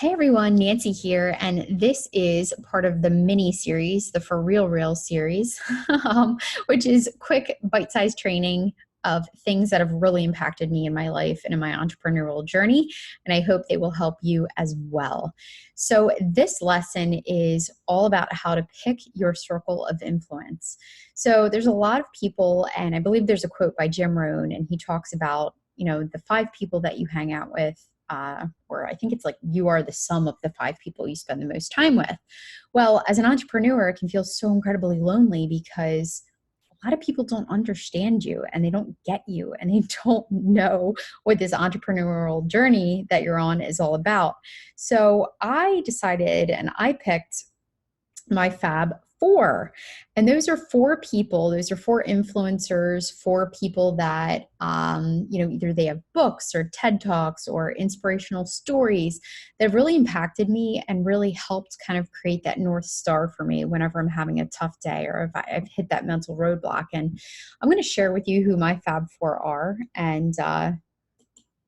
Hey everyone, Nancy here, and this is part of the mini series, the For Real series, which is quick bite-sized training of things that have really impacted me in my life and in my entrepreneurial journey, and I hope they will help you as well. So this lesson is all about how to pick your circle of influence. So there's a lot of people, and I believe there's a quote by Jim Rohn, and he talks about, the 5 people that you hang out with, or I think it's like you are the sum of the 5 people you spend the most time with. Well, as an entrepreneur, it can feel so incredibly lonely because a lot of people don't understand you and they don't get you and they don't know what this entrepreneurial journey that you're on is all about. So I decided and I picked my Fab Four. And those are 4 people, those are 4 influencers, 4 people that, either they have books or TED Talks or inspirational stories that have really impacted me and really helped kind of create that North Star for me whenever I'm having a tough day or if I've hit that mental roadblock. And I'm going to share with you who my Fab Four are. And,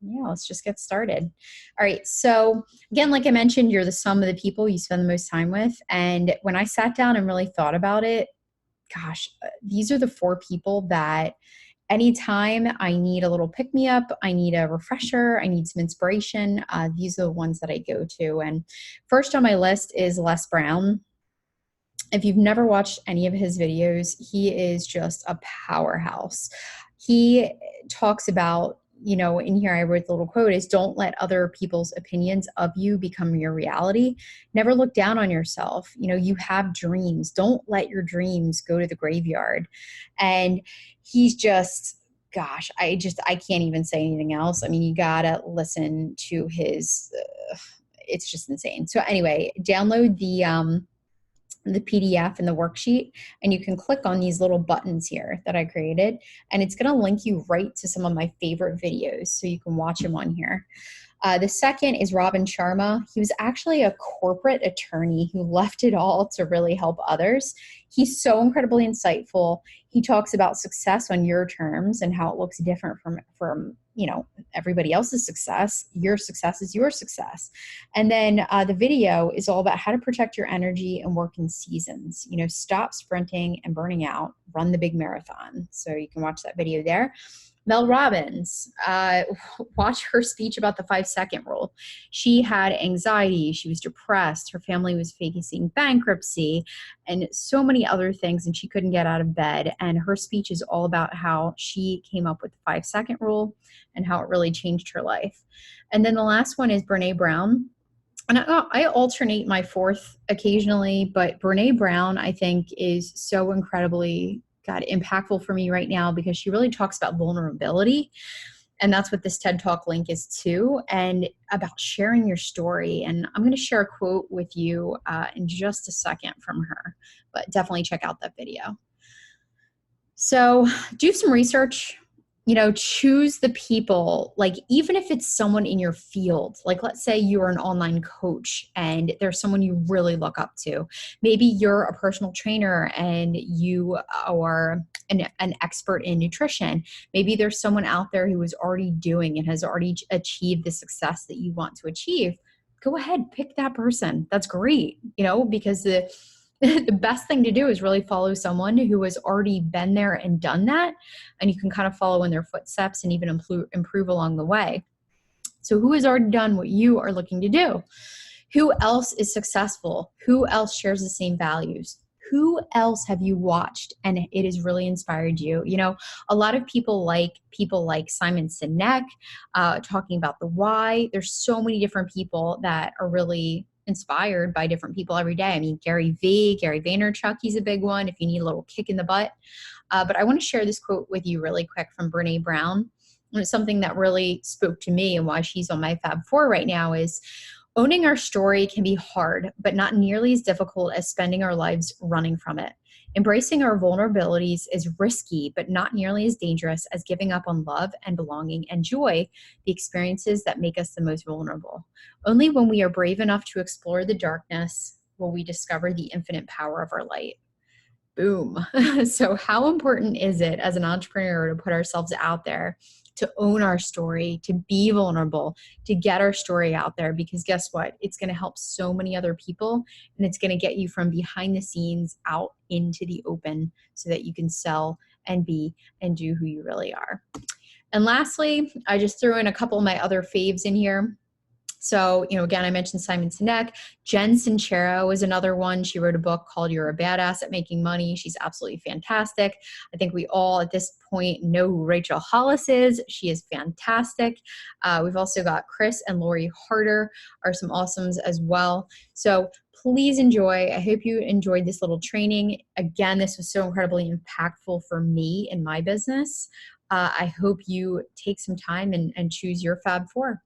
yeah, let's just get started. All right. So again, like I mentioned, you're the sum of the people you spend the most time with. And when I sat down and really thought about it, gosh, these are the 4 people that anytime I need a little pick me up, I need a refresher, I need some inspiration, these are the ones that I go to. And first on my list is Les Brown. If you've never watched any of his videos, he is just a powerhouse. He talks about, in here I wrote the little quote is don't let other people's opinions of you become your reality. Never look down on yourself. You have dreams. Don't let your dreams go to the graveyard. And he's just, gosh, I can't even say anything else. I mean, you gotta listen to his, it's just insane. So anyway, download the PDF and the worksheet, and you can click on these little buttons here that I created, and it's going to link you right to some of my favorite videos so you can watch them on here. The second is Robin Sharma. He was actually a corporate attorney who left it all to really help others. He's so incredibly insightful. He talks about success on your terms and how it looks different from everybody else's success. Your success is your success. And then the video is all about how to protect your energy and work in seasons. Stop sprinting and burning out, run the big marathon. So you can watch that video there. Mel Robbins, watch her speech about the 5-second rule. She had anxiety, she was depressed, her family was facing bankruptcy, and so many other things, and she couldn't get out of bed. And her speech is all about how she came up with the 5-second rule and how it really changed her life. And then the last one is Brene Brown. And I alternate my fourth occasionally, but Brene Brown, I think, is so incredibly impactful for me right now because she really talks about vulnerability. And that's what this TED Talk link is too, and about sharing your story. And I'm going to share a quote with you in just a second from her, but definitely check out that video. So do some research. Choose the people, like even if it's someone in your field, like let's say you're an online coach and there's someone you really look up to. Maybe you're a personal trainer and you are an expert in nutrition. Maybe there's someone out there who is already doing and has already achieved the success that you want to achieve. Go ahead, pick that person. That's great, because the best thing to do is really follow someone who has already been there and done that, and you can kind of follow in their footsteps and even improve along the way. So who has already done what you are looking to do? Who else is successful? Who else shares the same values? Who else have you watched and it has really inspired you? A lot of people like Simon Sinek talking about the why. There's so many different people that are really inspired by different people every day. I mean, Gary Vaynerchuk, he's a big one if you need a little kick in the butt. But I want to share this quote with you really quick from Brene Brown. And it's something that really spoke to me and why she's on my Fab Four right now is owning our story can be hard, but not nearly as difficult as spending our lives running from it. Embracing our vulnerabilities is risky, but not nearly as dangerous as giving up on love and belonging and joy, the experiences that make us the most vulnerable. Only when we are brave enough to explore the darkness will we discover the infinite power of our light. Boom. So how important is it as an entrepreneur to put ourselves out there to own our story, to be vulnerable, to get our story out there, because guess what? It's going to help so many other people, and it's going to get you from behind the scenes out into the open so that you can sell and be and do who you really are. And lastly, I just threw in a couple of my other faves in here. So, again, I mentioned Simon Sinek. Jen Sincero is another one. She wrote a book called You're a Badass at Making Money. She's absolutely fantastic. I think we all at this point know who Rachel Hollis is. She is fantastic. We've also got Chris and Lori Harder are some awesomes as well. So please enjoy. I hope you enjoyed this little training. Again, this was so incredibly impactful for me in my business. I hope you take some time and choose your Fab Four.